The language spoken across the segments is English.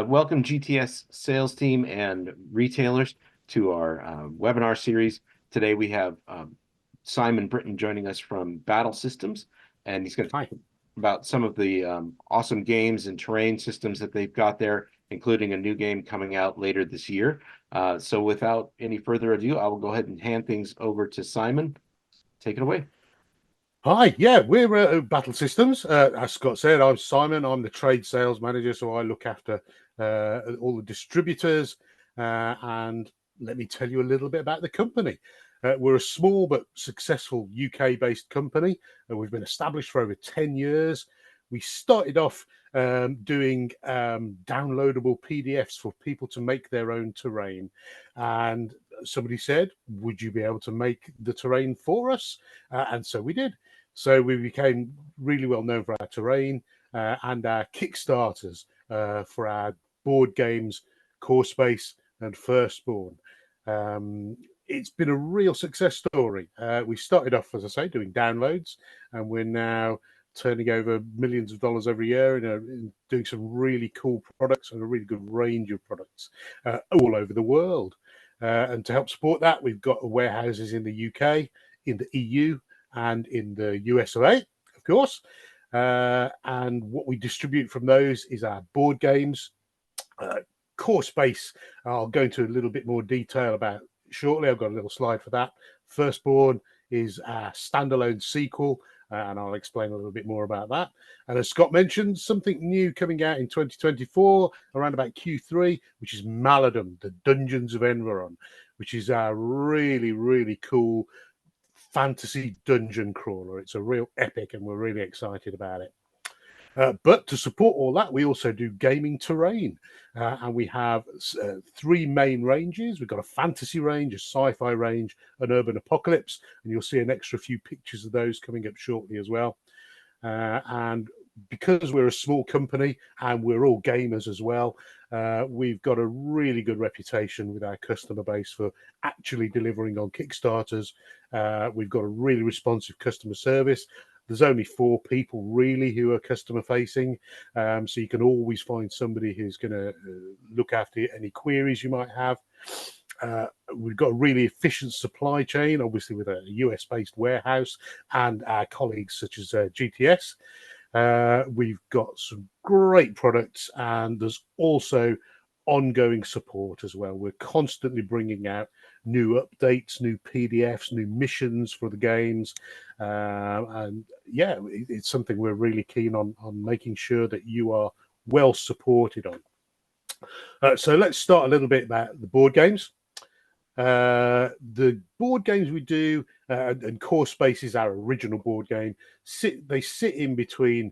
Welcome GTS sales team and retailers to our webinar series. Today we have Simon Britton joining us from Battle Systems, and he's going to talk about some of the awesome games and terrain systems that they've got there, including a new game coming out later this year. So without any further ado, I will go ahead and hand things over to Simon. Take it away. Hi, yeah, we're Battle Systems. As Scott said, I'm Simon. I'm the trade sales manager, so I look after all the distributors. And let me tell you a little bit about the company. We're a small but successful UK-based company. We've been established for over 10 years. We started off doing downloadable PDFs for people to make their own terrain. And somebody said, would you be able to make the terrain for us? And so we did. So we became really well known for our terrain and our Kickstarters for our board games, Core Space and Firstborn. It's been a real success story. We started off, as I say, doing downloads, and we're now turning over millions of dollars every year and doing some really cool products and a really good range of products all over the world. And to help support that, we've got warehouses in the UK, in the EU, and in the US of A, of course. And what we distribute from those is our board games. Core Space, I'll go into a little bit more detail about shortly. I've got a little slide for that. Firstborn is our standalone sequel, and I'll explain a little bit more about that. And as Scott mentioned, something new coming out in 2024, around about Q3, which is Maladum, the Dungeons of Enveron, which is our really, really cool fantasy dungeon crawler. It's a real epic, and we're really excited about it. But to support all that, we also do gaming terrain, and we have three main ranges. We've got a fantasy range, a sci-fi range, an urban apocalypse, and you'll see an extra few pictures of those coming up shortly as well. And because we're a small company and we're all gamers as well, we've got a really good reputation with our customer base for actually delivering on Kickstarters. We've got a really responsive customer service. There's only 4 people really who are customer facing, so you can always find somebody who's going to look after any queries you might have. We've got a really efficient supply chain, obviously with a US based warehouse and our colleagues such as GTS. We've got some great products, and there's also ongoing support as well. We're constantly bringing out new updates, new PDFs, new missions for the games, and yeah, it's something we're really keen on making sure that you are well supported on. So let's start a little bit about the board games. The board games we do, and Core Space is our original board game, they sit in between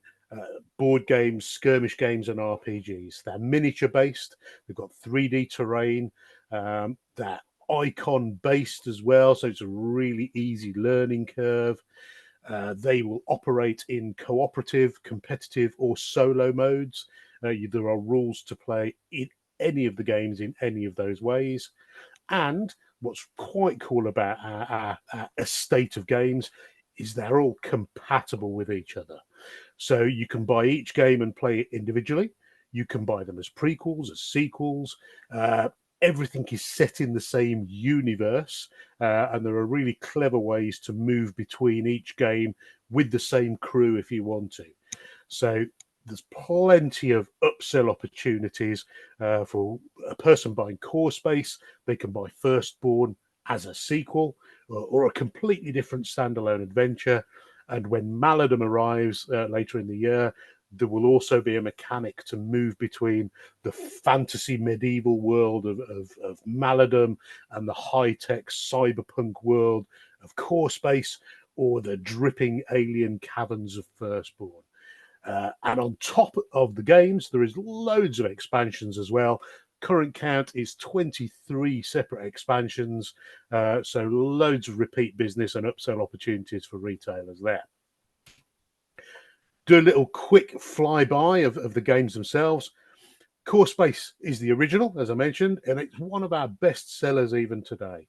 board games, skirmish games, and RPGs. They're miniature based. They've got 3D terrain. They're icon based as well, so it's a really easy learning curve. They will operate in cooperative, competitive, or solo modes. There are rules to play in any of the games in any of those ways. And what's quite cool about our estate of games is they're all compatible with each other. So you can buy each game and play it individually. You can buy them as prequels, as sequels. Everything is set in the same universe, and there are really clever ways to move between each game with the same crew if you want to. So there's plenty of upsell opportunities for a person buying Core Space. They can buy Firstborn as a sequel or a completely different standalone adventure. And when Maladum arrives later in the year, there will also be a mechanic to move between the fantasy medieval world of Maladum and the high-tech cyberpunk world of Core Space, or the dripping alien caverns of Firstborn. And on top of the games, there is loads of expansions as well. Current count is 23 separate expansions, so loads of repeat business and upsell opportunities for retailers there. Do a little quick flyby of the games themselves. Core Space is the original, as I mentioned, and it's one of our best sellers even today.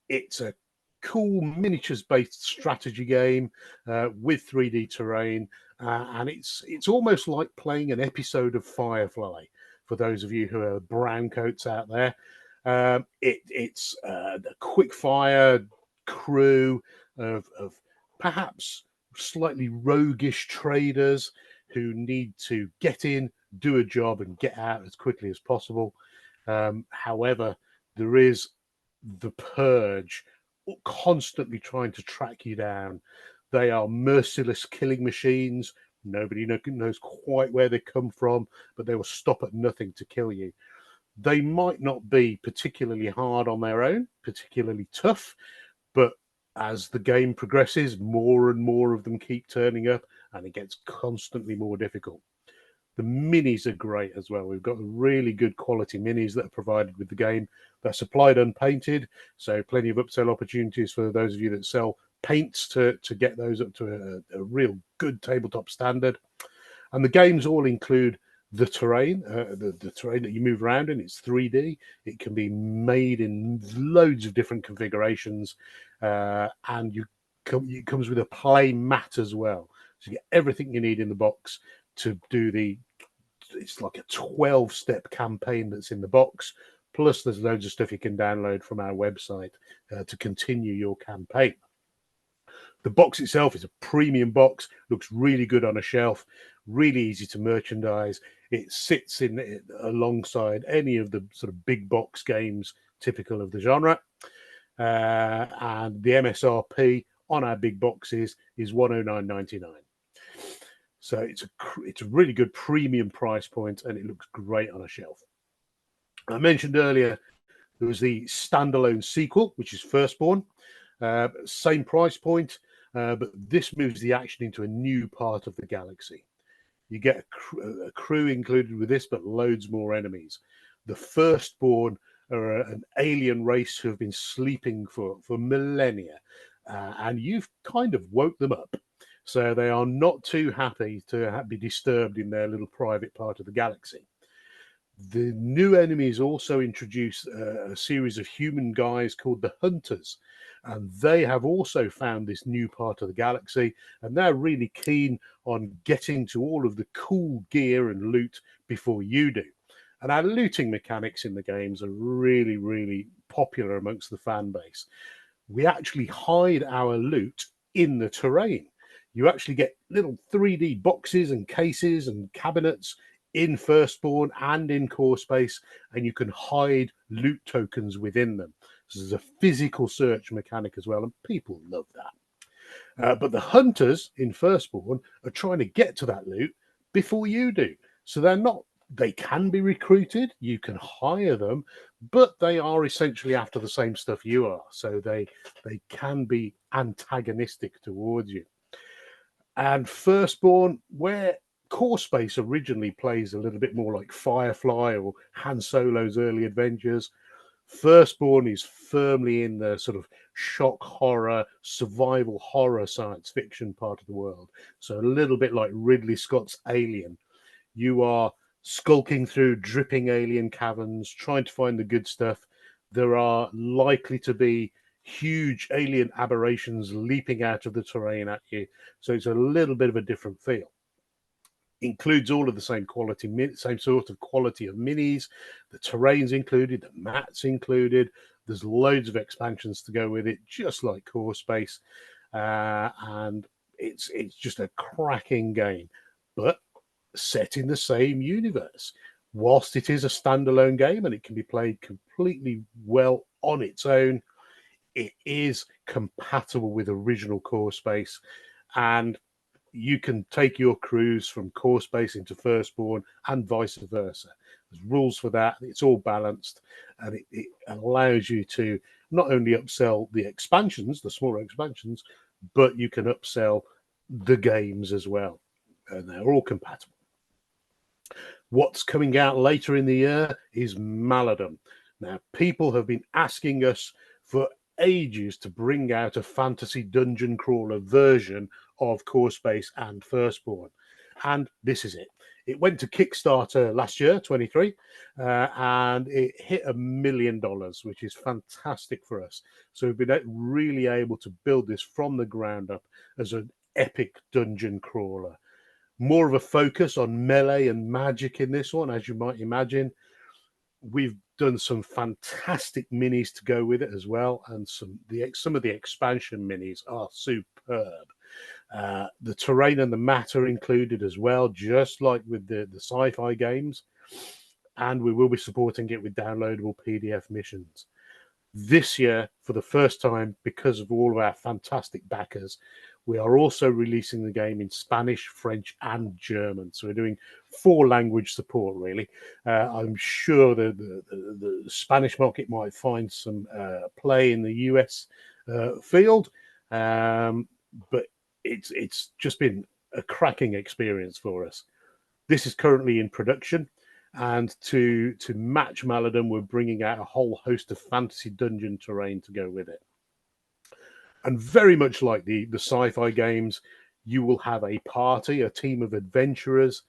It's a cool miniatures-based strategy game with 3D terrain, and it's almost like playing an episode of Firefly. For those of you who are browncoats out there, it's a quick fire crew of perhaps slightly roguish traders who need to get in, do a job, and get out as quickly as possible. However, there is the purge constantly trying to track you down. They are merciless killing machines. Nobody knows quite where they come from, but they will stop at nothing to kill you. They might not be particularly hard on their own, particularly tough, but as the game progresses, more and more of them keep turning up, and it gets constantly more difficult. The minis are great as well. We've got really good quality minis that are provided with the game. They're supplied unpainted, so plenty of upsell opportunities for those of you that sell paints to get those up to a real good tabletop standard. And the games all include the terrain, the terrain that you move around in. It's 3D. It can be made in loads of different configurations, and it comes with a play mat as well. So you get everything you need in the box to do it's like a 12-step campaign that's in the box. Plus, there's loads of stuff you can download from our website to continue your campaign. The box itself is a premium box, looks really good on a shelf, really easy to merchandise. It sits in alongside any of the sort of big box games typical of the genre. And the MSRP on our big boxes is $109.99. So it's a really good premium price point, and it looks great on a shelf. I mentioned earlier there was the standalone sequel, which is Firstborn. Same price point, but this moves the action into a new part of the galaxy. You get a crew included with this, but loads more enemies. The Firstborn are an alien race who have been sleeping for millennia, and you've kind of woke them up. So they are not too happy to be disturbed in their little private part of the galaxy. The new enemies also introduce a series of human guys called the Hunters, and they have also found this new part of the galaxy, and they're really keen on getting to all of the cool gear and loot before you do. And our looting mechanics in the games are really, really popular amongst the fan base. We actually hide our loot in the terrain. You actually get little 3D boxes and cases and cabinets in Firstborn and in Core Space, and you can hide loot tokens within them. So there's a physical search mechanic as well, and people love that. But the Hunters in Firstborn are trying to get to that loot before you do. So they can be recruited, you can hire them, but they are essentially after the same stuff you are. So they can be antagonistic towards you. And Firstborn, where Core Space originally plays a little bit more like Firefly or Han Solo's early adventures, Firstborn is firmly in the sort of shock horror, survival horror science fiction part of the world. So a little bit like Ridley Scott's Alien. You are skulking through dripping alien caverns, trying to find the good stuff. There are likely to be huge alien aberrations leaping out of the terrain at you. So it's a little bit of a different feel. Includes all of the same same sort of quality of minis. The terrain's included, the mats included. There's loads of expansions to go with it, just like Core Space. And it's just a cracking game, but set in the same universe. Whilst it is a standalone game and it can be played completely well on its own, it is compatible with original Core Space, and you can take your crews from Core Space into Firstborn and vice versa. There's rules for that. It's all balanced, and it allows you to not only upsell the expansions, the smaller expansions, but you can upsell the games as well, and they're all compatible. What's coming out later in the year is Maladum. Now, people have been asking us for ages to bring out a fantasy dungeon crawler version of Core Space and Firstborn, and this is it. It went to Kickstarter last year, 23, and it hit $1 million, which is fantastic for us. So we've been really able to build this from the ground up as an epic dungeon crawler. more of a focus on melee and magic in this one, as you might imagine. We've done some fantastic minis to go with it as well, and some of the expansion minis are superb. The terrain and the map are included as well, just like with the sci-fi games, and we will be supporting it with downloadable PDF missions. This year, for the first time, because of all of our fantastic backers, we are also releasing the game in Spanish, French, and German. So we're doing 4 language support, really. I'm sure the Spanish market might find some play in the US field, but it's just been a cracking experience for us. This is currently in production. And to match Maladum, we're bringing out a whole host of fantasy dungeon terrain to go with it. And very much like the sci-fi games, you will have a party, a team of adventurers.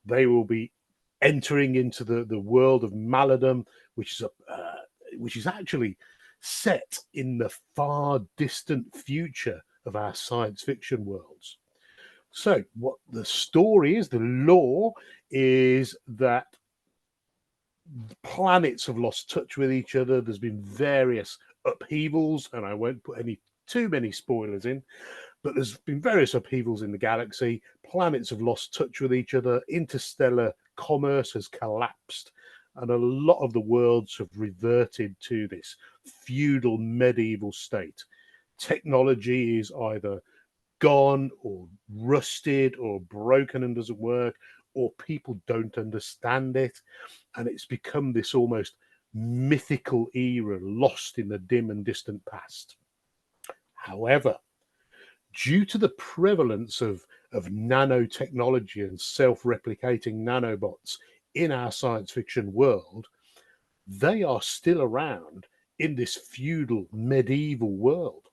They will be entering into the world of Maladum, which is actually set in the far distant future of our science fiction worlds. So what the story is, the lore is that planets have lost touch with each other. There's been various upheavals, and I won't put too many spoilers in, but there's been various upheavals in the galaxy. Planets have lost touch with each other. Interstellar commerce has collapsed, and a lot of the worlds have reverted to this feudal medieval state. Technology is either gone or rusted or broken and doesn't work, or people don't understand it, and it's become this almost mythical era lost in the dim and distant past. However, due to the prevalence of nanotechnology and self-replicating nanobots in our science fiction world, they are still around in this feudal medieval world.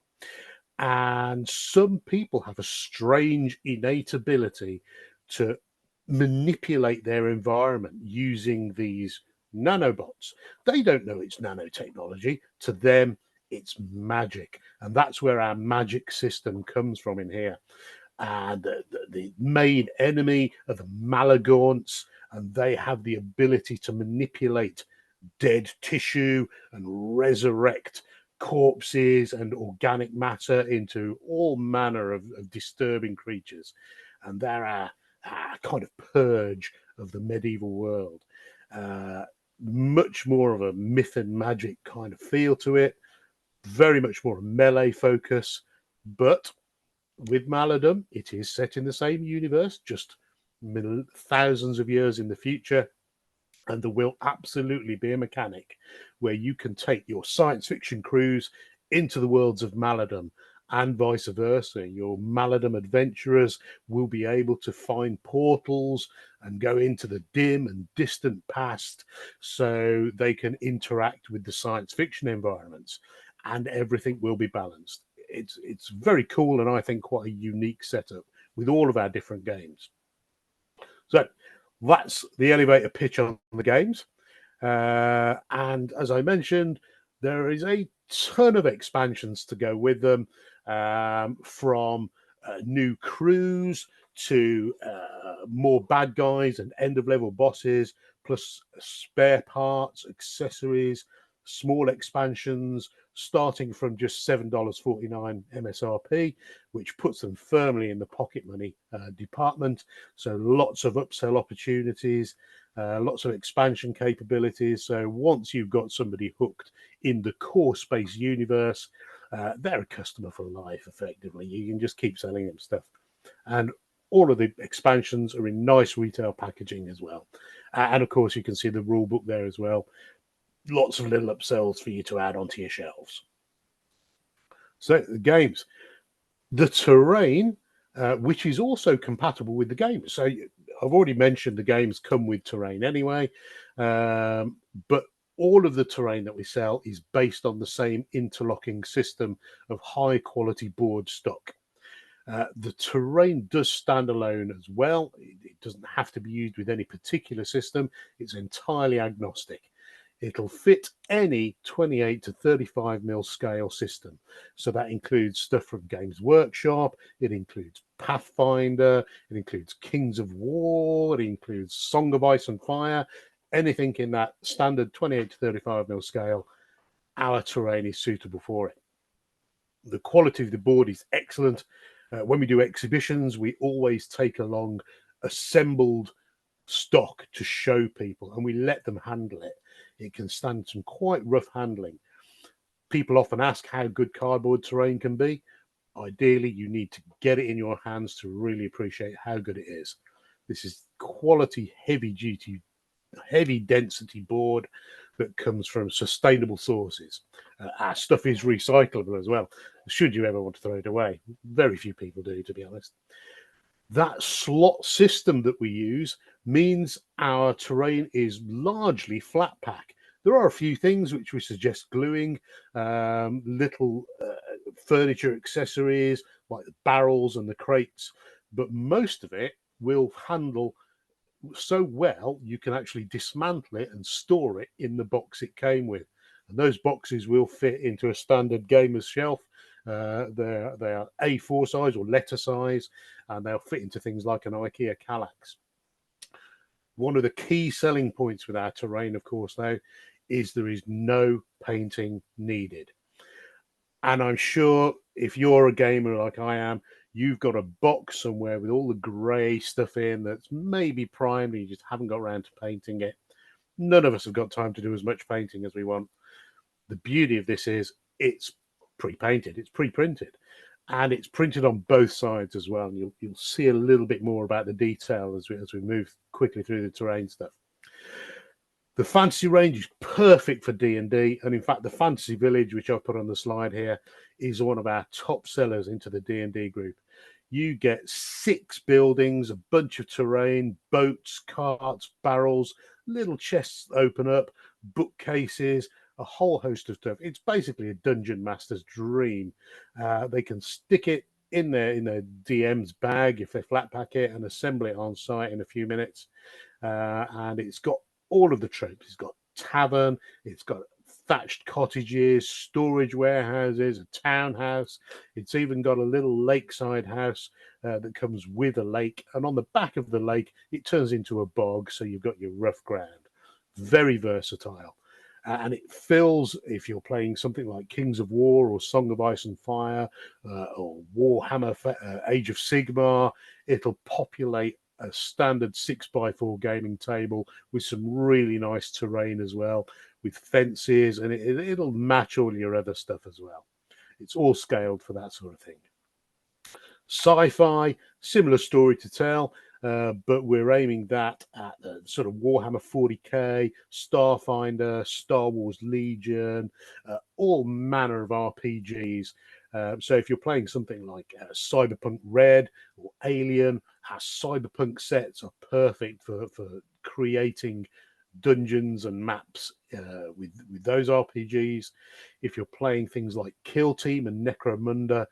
And some people have a strange innate ability to manipulate their environment using these nanobots. They don't know it's nanotechnology. To them, it's magic. And that's where our magic system comes from in here. And the main enemy are the Malagorns, and they have the ability to manipulate dead tissue and resurrect corpses and organic matter into all manner of disturbing creatures. And they're a kind of purge of the medieval world. Much more of a myth and magic kind of feel to it, very much more a melee focus, but with Maladum, it is set in the same universe, just thousands of years in the future. And there will absolutely be a mechanic where you can take your science fiction crews into the worlds of Maladum, and vice versa. Your Maladum adventurers will be able to find portals and go into the dim and distant past, so they can interact with the science fiction environments, and everything will be balanced. It's very cool, and I think quite a unique setup with all of our different games. So that's the elevator pitch on the games. And as I mentioned, there is a ton of expansions to go with them, from new crews to more bad guys and end-of-level bosses, plus spare parts, accessories, small expansions, starting from just $7.49 MSRP, which puts them firmly in the pocket money department. So lots of upsell opportunities, lots of expansion capabilities. So once you've got somebody hooked in the core space universe, they're a customer for life, effectively. You can just keep selling them stuff. And all of the expansions are in nice retail packaging as well. And of course, you can see the rule book there as well. Lots of little upsells for you to add onto your shelves. So the games, the terrain, which is also compatible with the game. So I've already mentioned the games come with terrain anyway, but all of the terrain that we sell is based on the same interlocking system of high quality board stock. The terrain does stand alone as well. It doesn't have to be used with any particular system. It's entirely agnostic. It'll fit any 28 to 35 mil scale system. So that includes stuff from Games Workshop, it includes Pathfinder, it includes Kings of War, it includes Song of Ice and Fire, anything in that standard 28 to 35 mil scale. Our terrain is suitable for it. The quality of the board is excellent. When we do exhibitions, we always take along assembled stock to show people, and we let them handle it. It can stand some quite rough handling. People often ask how good cardboard terrain can be. Ideally, you need to get it in your hands to really appreciate how good it is. This is quality, heavy duty, heavy density board that comes from sustainable sources. Our stuff is recyclable as well. Should you ever want to throw it away, very few people do, to be honest. That slot system that we use means our terrain is largely flat pack. There are a few things which we suggest gluing, little furniture accessories like the barrels and the crates, but most of it will handle so well you can actually dismantle it and store it in the box it came with. And those boxes will fit into a standard gamer's shelf. They are A4 size or letter size, and they'll fit into things like an IKEA Kallax. One of the key selling points with our terrain, of course, now, is there is no painting needed. And I'm sure if you're a gamer like I am, you've got a box somewhere with all the grey stuff in that's maybe primed, and you just haven't got around to painting it. None of us have got time to do as much painting as we want. The beauty of this is it's pre-painted, it's pre-printed, and it's printed on both sides as well. And you'll see a little bit more about the detail as we move quickly through the terrain stuff. The fantasy range is perfect for D&D, and in fact, the fantasy village, which I've put on the slide here, is one of our top sellers into the D&D group. You get 6 buildings, a bunch of terrain, boats, carts, barrels, little chests open up, bookcases, a whole host of stuff. It's basically a dungeon master's dream. They can stick it in their DM's bag if they flat pack it and assemble it on site in a few minutes. And it's got all of the tropes. It's got tavern, it's got thatched cottages, storage warehouses, a townhouse. It's even got a little lakeside house that comes with a lake. And on the back of the lake, it turns into a bog, so you've got your rough ground. Very versatile. And it fills, if you're playing something like Kings of War or Song of Ice and Fire or Warhammer Age of Sigmar, it'll populate a standard 6x4 gaming table with some really nice terrain as well, with fences, and it'll match all your other stuff as well. It's all scaled for that sort of thing. Sci-fi, similar story to tell, but we're aiming that at sort of Warhammer 40k, Starfinder, Star Wars Legion, all manner of RPGs. So if you're playing something like Cyberpunk Red or Alien, our Cyberpunk sets are perfect for creating dungeons and maps with those RPGs. If you're playing things like Kill Team and Necromunda,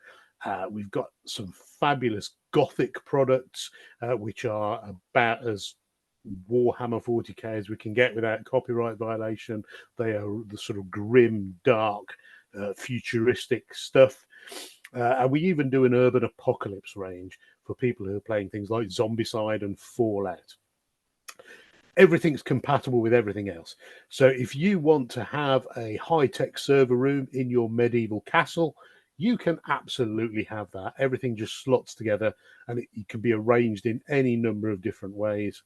we've got some fabulous Gothic products, which are about as Warhammer 40k as we can get without copyright violation. They are the sort of grim, dark, futuristic stuff. And we even do an urban apocalypse range for people who are playing things like Zombicide and Fallout. Everything's compatible with everything else. So if you want to have a high-tech server room in your medieval castle, you can absolutely have that. Everything just slots together, and it can be arranged in any number of different ways.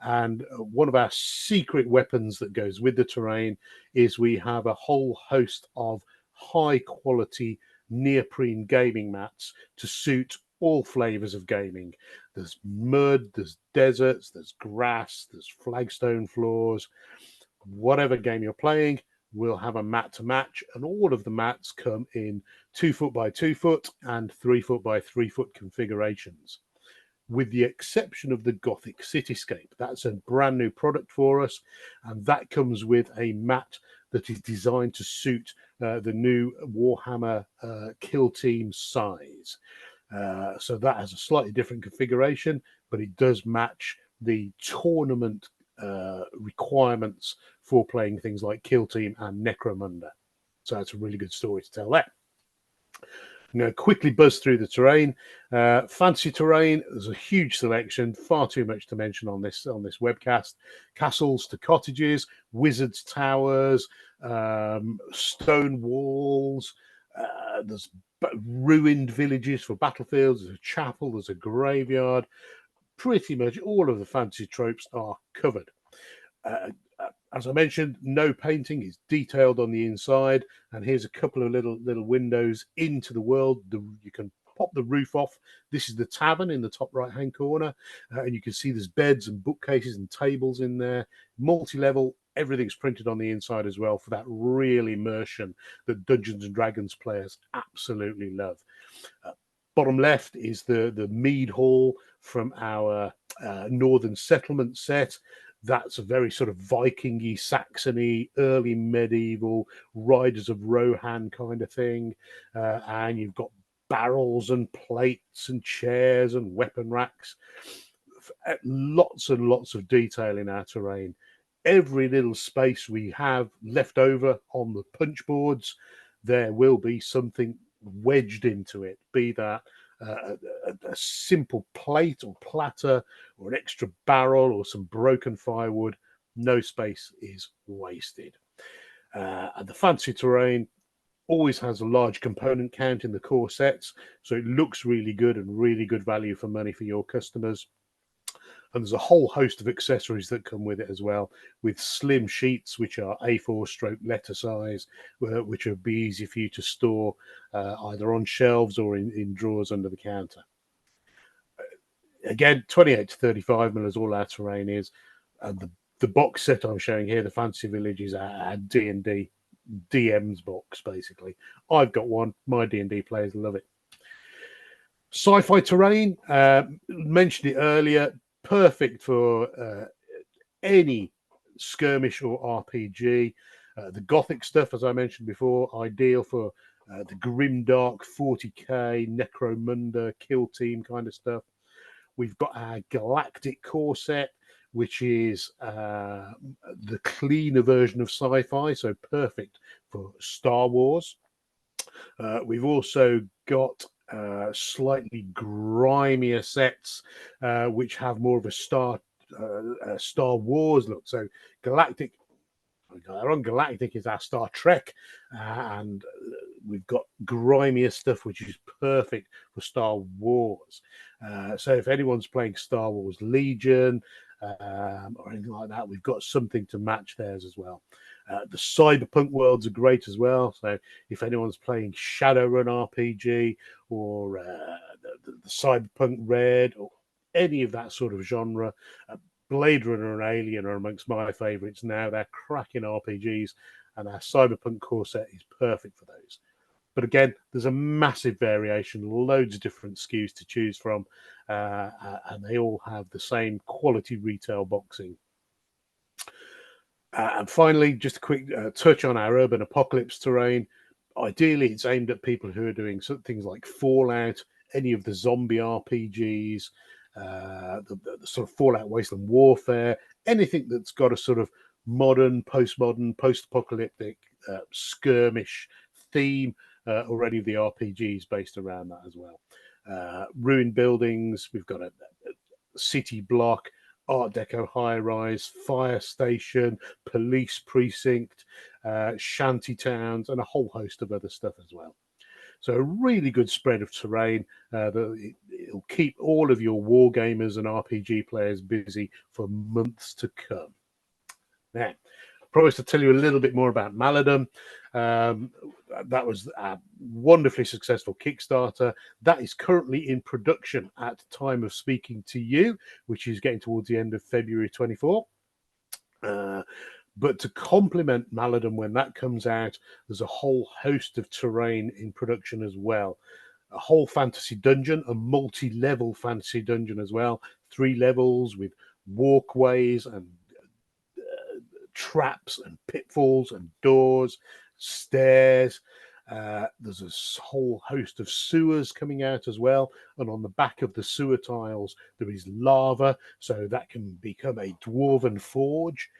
And one of our secret weapons that goes with the terrain is we have a whole host of high-quality neoprene gaming mats to suit all flavors of gaming. There's mud, there's deserts, there's grass, there's flagstone floors. Whatever game you're playing, we'll have a mat to match, and all of the mats come in 2 foot by 2 foot and 3 foot by 3 foot configurations, with the exception of the Gothic Cityscape. That's a brand new product for us, and that comes with a mat that is designed to suit the new Warhammer Kill Team size. So that has a slightly different configuration, but it does match the tournament requirements for playing things like Kill Team and Necromunda. So that's a really good story to tell there. I'm going to quickly buzz through the terrain. Fancy terrain, there's a huge selection, far too much to mention on this webcast. Castles to cottages, wizards' towers, stone walls, there's ruined villages for battlefields, there's a chapel, there's a graveyard. Pretty much all of the fantasy tropes are covered. As I mentioned, no painting is detailed on the inside, and here's a couple of little windows into the world. You can pop the roof off. This is the tavern in the top right hand corner, and you can see there's beds and bookcases and tables in there. Multi-level, everything's printed on the inside as well for that real immersion that Dungeons and Dragons players absolutely love. Bottom left is the mead hall from our Northern Settlement set. That's a very sort of Viking-y, Saxony, early medieval, Riders of Rohan kind of thing. And you've got barrels and plates and chairs and weapon racks. Lots and lots of detail in our terrain. Every little space we have left over on the punch boards, there will be something wedged into it, be that a simple plate or platter or an extra barrel or some broken firewood. No space is wasted. And the fancy terrain always has a large component count in the core sets, so it looks really good and really good value for money for your customers. And there's a whole host of accessories that come with it as well, with slim sheets, which are A4 stroke letter size, which will be easy for you to store either on shelves or in drawers under the counter. Again, 28 to 35 mil is all our terrain is. And the box set I'm showing here, the Fantasy Village, is our D&D DM's box, basically. I've got one. My D&D players love it. SciFi Terrain, mentioned it earlier, perfect for any skirmish or RPG. The gothic stuff, as I mentioned before, ideal for the grimdark 40k Necromunda Kill Team kind of stuff. We've got our galactic core set, which is the cleaner version of sci-fi, so perfect for Star Wars. We've also got slightly grimier sets, which have more of a Star Wars look. So Galactic is our Star Trek, and we've got grimier stuff, which is perfect for Star Wars. So if anyone's playing Star Wars Legion or anything like that, we've got something to match theirs as well. The cyberpunk worlds are great as well. So if anyone's playing Shadowrun RPG or the cyberpunk Red or any of that sort of genre, Blade Runner and Alien are amongst my favourites now. They're cracking RPGs, and our cyberpunk core set is perfect for those. But again, there's a massive variation, loads of different SKUs to choose from, and they all have the same quality retail boxing. And finally, just a quick touch on our urban apocalypse terrain. Ideally, it's aimed at people who are doing things like Fallout, any of the zombie RPGs, the sort of Fallout Wasteland Warfare, anything that's got a sort of modern, postmodern, post-apocalyptic skirmish theme, or any of the RPGs based around that as well. Ruined buildings, we've got a city block, Art Deco high-rise, fire station, police precinct, shanty towns, and a whole host of other stuff as well. So a really good spread of terrain. It'll keep all of your war gamers and RPG players busy for months to come. Now, I promised to tell you a little bit more about Maladum. That was a wonderfully successful Kickstarter. That is currently in production at the time of speaking to you, which is getting towards the end of February 24. But to complement Maladum when that comes out, there's a whole host of terrain in production as well. A whole fantasy dungeon, a multi-level fantasy dungeon as well. 3 levels with walkways and traps and pitfalls and doors, stairs, There's a whole host of sewers coming out as well, and on the back of the sewer tiles there is lava, so that can become a dwarven forge.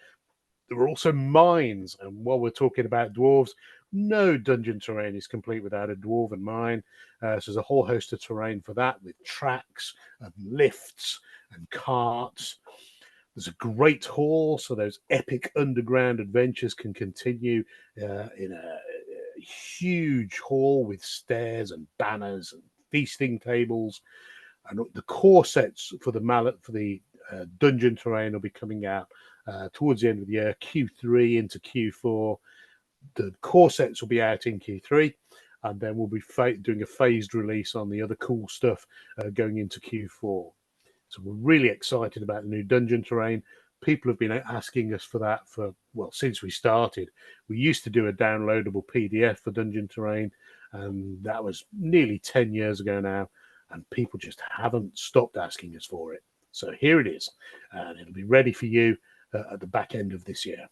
There are also mines, and while we're talking about dwarves, no dungeon terrain is complete without a dwarven mine. So there's a whole host of terrain for that, with tracks and lifts and carts. There's a great hall, so those epic underground adventures can continue in a huge hall with stairs and banners and feasting tables. And the core sets for the dungeon terrain will be coming out towards the end of the year, Q3 into Q4. The core sets will be out in Q3, and then we'll be doing a phased release on the other cool stuff going into Q4. So we're really excited about the new dungeon terrain. People have been asking us for that since we started. We used to do a downloadable PDF for dungeon terrain, and that was nearly 10 years ago now, and people just haven't stopped asking us for it. So here it is, and it'll be ready for you at the back end of this year.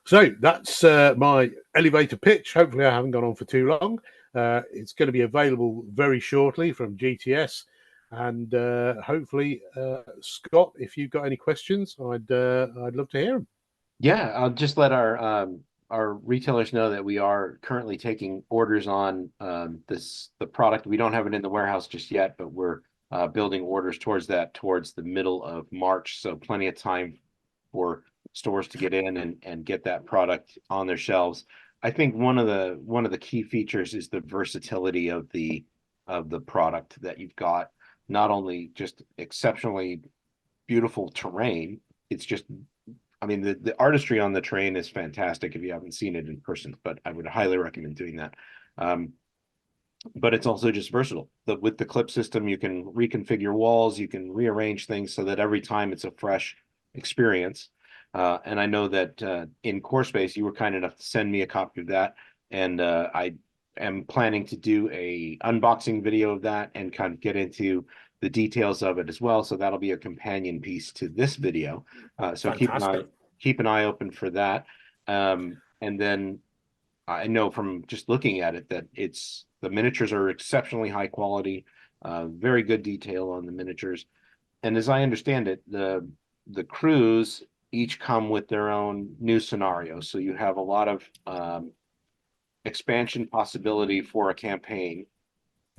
So that's my elevator pitch. Hopefully I haven't gone on for too long. It's going to be available very shortly from GTS, and hopefully, Scott, if you've got any questions, I'd love to hear them. Yeah, I'll just let our retailers know that we are currently taking orders on the product. We don't have it in the warehouse just yet, but we're building orders towards the middle of March. So plenty of time for stores to get in and get that product on their shelves. I think one of the key features is the versatility of the product that you've got. Not only just exceptionally beautiful terrain, it's just, I mean, the artistry on the terrain is fantastic if you haven't seen it in person, but I would highly recommend doing that. But it's also just versatile. With the clip system, you can reconfigure walls, you can rearrange things so that every time it's a fresh experience. And I know that in Core Space, you were kind enough to send me a copy of that, and I am planning to do a unboxing video of that and kind of get into the details of it as well. So that'll be a companion piece to this video. So keep an eye open for that. And then I know from just looking at it that the miniatures are exceptionally high quality, very good detail on the miniatures. And as I understand it, the crews each come with their own new scenarios. So you have a lot of expansion possibility for a campaign.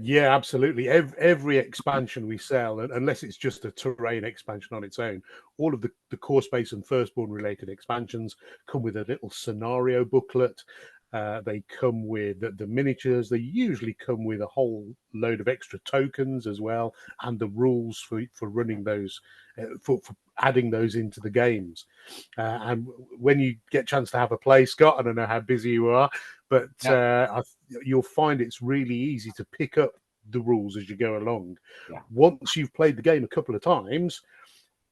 Yeah, absolutely. Every expansion we sell, unless it's just a terrain expansion on its own, all of the Core Space and Firstborn related expansions come with a little scenario booklet. They come with the miniatures. They usually come with a whole load of extra tokens as well, and the rules for running those, for adding those into the games. And when you get a chance to have a play, Scott, I don't know how busy you are, but you'll find it's really easy to pick up the rules as you go along. Yeah. Once you've played the game a couple of times,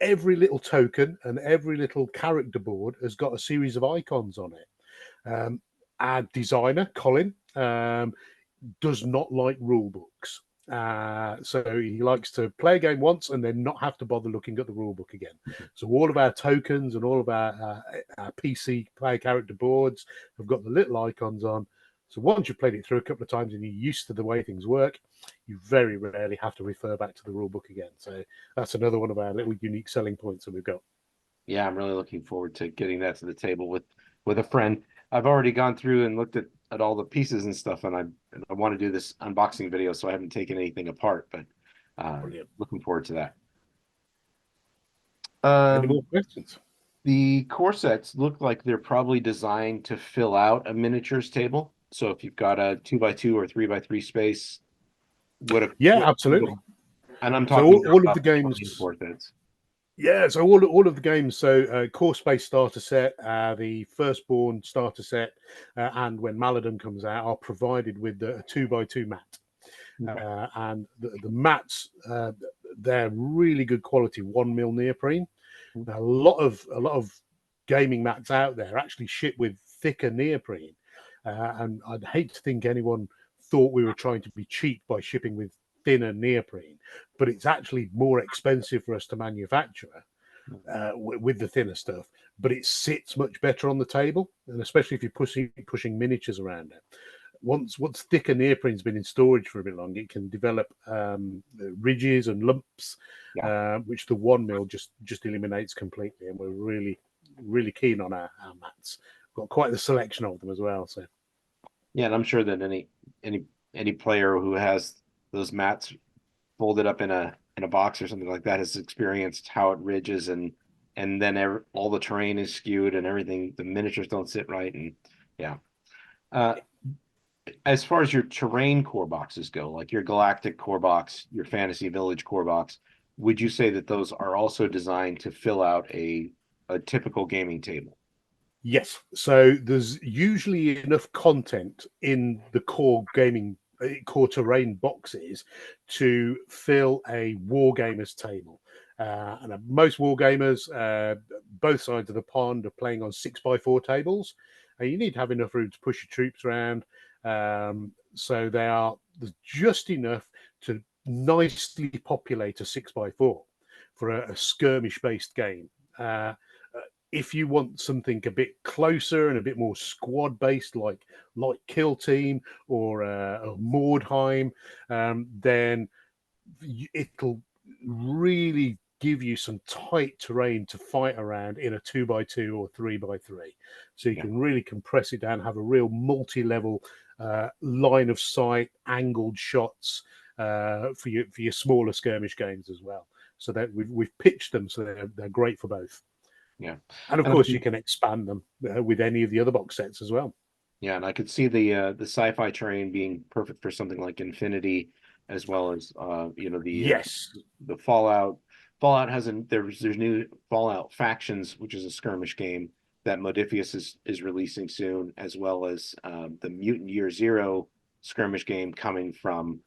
every little token and every little character board has got a series of icons on it. Our designer, Colin, does not like rule books. So he likes to play a game once and then not have to bother looking at the rule book again. So all of our tokens and all of our PC player character boards have got the little icons on. So once you've played it through a couple of times and you're used to the way things work, you very rarely have to refer back to the rule book again. So that's another one of our little unique selling points that we've got. Yeah, I'm really looking forward to getting that to the table with a friend. I've already gone through and looked at all the pieces and stuff, and I want to do this unboxing video, so I haven't taken anything apart, but looking forward to that. Any more questions? The core sets look like they're probably designed to fill out a miniatures table. So if you've got a 2x2 or 3x3 space, absolutely. And I'm talking all of the games. Yeah, so all of the games. So Core Space starter set, the Firstborn starter set, and when Maladum comes out, are provided with a 2x2 mat. Okay. And the mats, they're really good quality 1mm neoprene. Now, a lot of gaming mats out there actually ship with thicker neoprene, and I'd hate to think anyone thought we were trying to be cheap by shipping with thinner neoprene, but it's actually more expensive for us to manufacture. with the thinner stuff, but it sits much better on the table, and especially if you're pushing miniatures around it. Once thicker neoprene's been in storage for a bit long, it can develop ridges and lumps, which the 1 mil just eliminates completely. And we're really keen on our mats. We've got quite the selection of them as well. So yeah, and I'm sure that any player who has those mats folded up in a box or something like that has experienced how it ridges, and then all the terrain is skewed and everything. The miniatures don't sit right, and yeah. As far as your terrain core boxes go, like your Galactic core box, your Fantasy Village core box, would you say that those are also designed to fill out a typical gaming table? yes, so there's usually enough content in the core terrain boxes to fill a wargamers table. And most wargamers, both sides of the pond, are playing on 6x4 tables. And you need to have enough room to push your troops around. So there's just enough to nicely populate a 6x4 for a skirmish-based game. If you want something a bit closer and a bit more squad based, like Kill Team or Mordheim, then it'll really give you some tight terrain to fight around in a 2x2 or 3x3. So you can really compress it down, have a real multi-level line of sight, angled shots for your smaller skirmish games as well. So that we've pitched them so they're great for both. Yeah, and of course you can expand them with any of the other box sets as well. Yeah, and I could see the SciFi Terrain being perfect for something like Infinity, as well as Yes, the Fallout. Fallout there's new Fallout Factions, which is a skirmish game that Modifius is releasing soon, as well as the Mutant Year Zero skirmish game coming from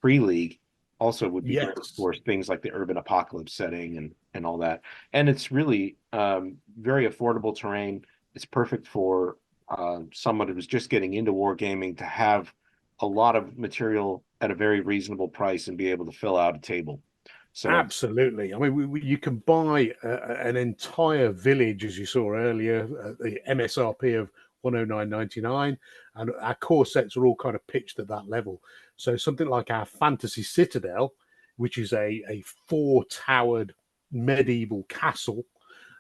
Free League. Also would be great for things like the urban apocalypse setting and all that. And it's really very affordable terrain. It's perfect for someone who's just getting into wargaming to have a lot of material at a very reasonable price and be able to fill out a table. So absolutely. I mean, you can buy an entire village, as you saw earlier, the MSRP of 109.99, and our core sets are all kind of pitched at that level. So something like our Fantasy Citadel, which is a 4-towered medieval castle,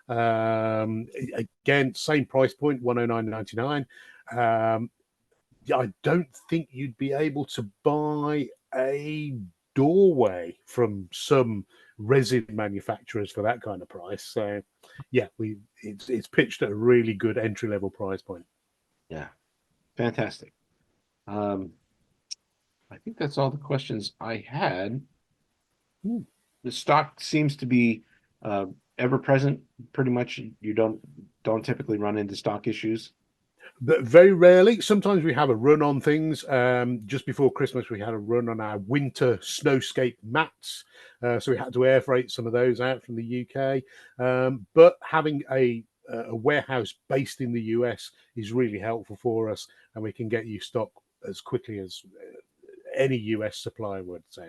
again, same price point, 109.99. I don't think you'd be able to buy a doorway from some resin manufacturers for that kind of price. So yeah, it's pitched at a really good entry level price point. Yeah, fantastic. I think that's all the questions I had. The stock seems to be ever present. Pretty much, you don't typically run into stock issues. But very rarely. Sometimes we have a run on things. Just before Christmas, we had a run on our winter snowscape mats, so we had to air freight some of those out from the UK. But having a warehouse based in the US is really helpful for us, and we can get you stock as quickly as any US supplier would. So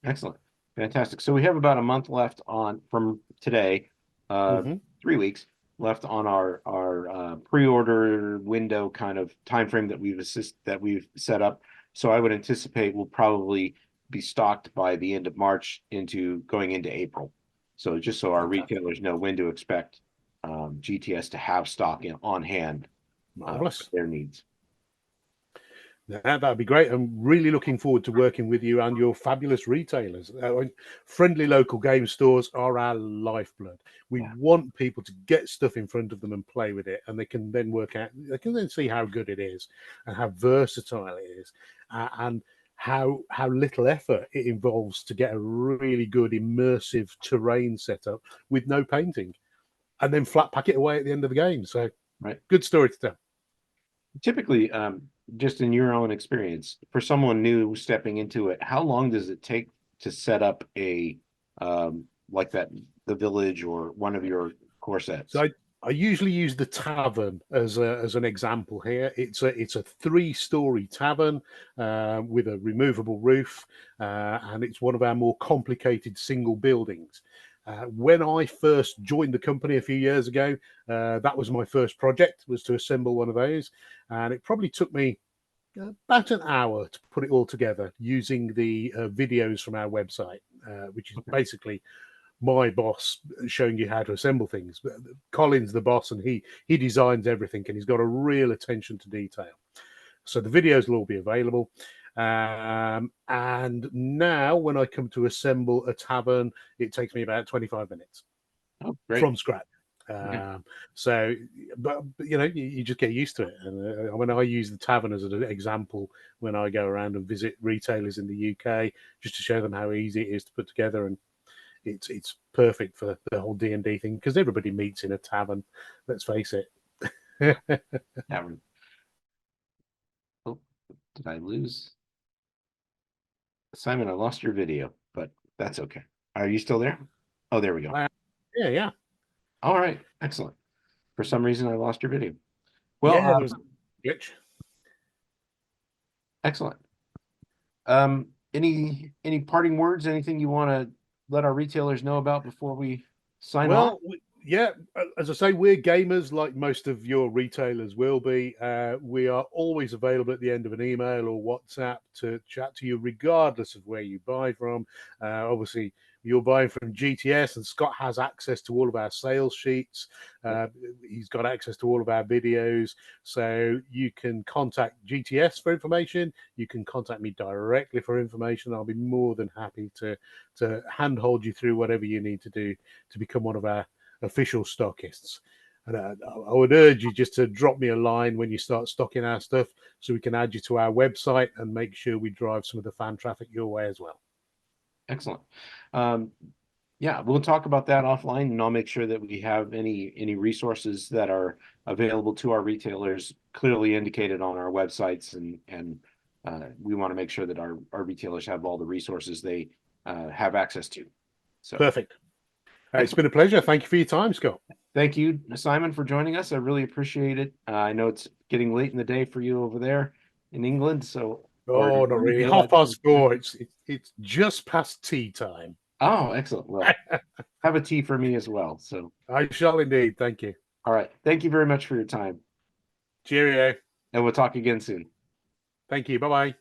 Excellent, fantastic. So we have about a month left from today, 3 weeks left on our pre-order window kind of time frame that we've set up. So I would anticipate we'll probably be stocked by the end of March going into April. So just so our retailers know when to expect GTS to have stock on hand for their needs. That'd be great. I'm really looking forward to working with you and your fabulous retailers. Friendly local game stores are our lifeblood. We want people to get stuff in front of them and play with it, and they can then see how good it is and how versatile it is, and how little effort it involves to get a really good immersive terrain setup with no painting, and then flat pack it away at the end of the game. So good story to tell. Typically, just in your own experience, for someone new stepping into it, how long does it take to set up a like the village or one of your core sets? So I usually use the Tavern as an example here. It's a 3-story tavern with a removable roof, and it's one of our more complicated single buildings. When I first joined the company a few years ago, that was my first project, was to assemble one of those. And it probably took me about an hour to put it all together using the videos from our website, which is basically my boss showing you how to assemble things. Colin's the boss, and he designs everything, and he's got a real attention to detail. So the videos will all be available. And now when I come to assemble a tavern, it takes me about 25 minutes from scratch. So, but you just get used to it. And when I use the Tavern as an example, when I go around and visit retailers in the UK, just to show them how easy it is to put together, and it's perfect for the whole D&D thing, because everybody meets in a tavern. Let's face it. Tavern. Oh, did I lose? Simon, I lost your video, but that's okay. Are you still there? Oh, there we go. Yeah. All right, excellent. For some reason, I lost your video. Well, there was a glitch. Excellent. Any parting words? Anything you want to let our retailers know about before we sign off? Yeah, as I say, we're gamers like most of your retailers will be. We are always available at the end of an email or WhatsApp to chat to you, regardless of where you buy from. Obviously, you're buying from GTS, and Scott has access to all of our sales sheets. He's got access to all of our videos. So you can contact GTS for information. You can contact me directly for information. I'll be more than happy to handhold you through whatever you need to do to become one of our official stockists. And I would urge you just to drop me a line when you start stocking our stuff, so we can add you to our website and make sure we drive some of the fan traffic your way as well. Excellent. Yeah, we'll talk about that offline, and I'll make sure that we have any resources that are available to our retailers clearly indicated on our websites, and we want to make sure that our retailers have all the resources they have access to. So perfect. It's been a pleasure. Thank you for your time, Scott. Thank you, Simon, for joining us. I really appreciate it. I know it's getting late in the day for you over there in England, so. Oh, not really. 4:30. It's just past tea time. Oh, excellent. Well, have a tea for me as well. So I shall indeed. Thank you. All right. Thank you very much for your time. Cheerio. And we'll talk again soon. Thank you. Bye-bye.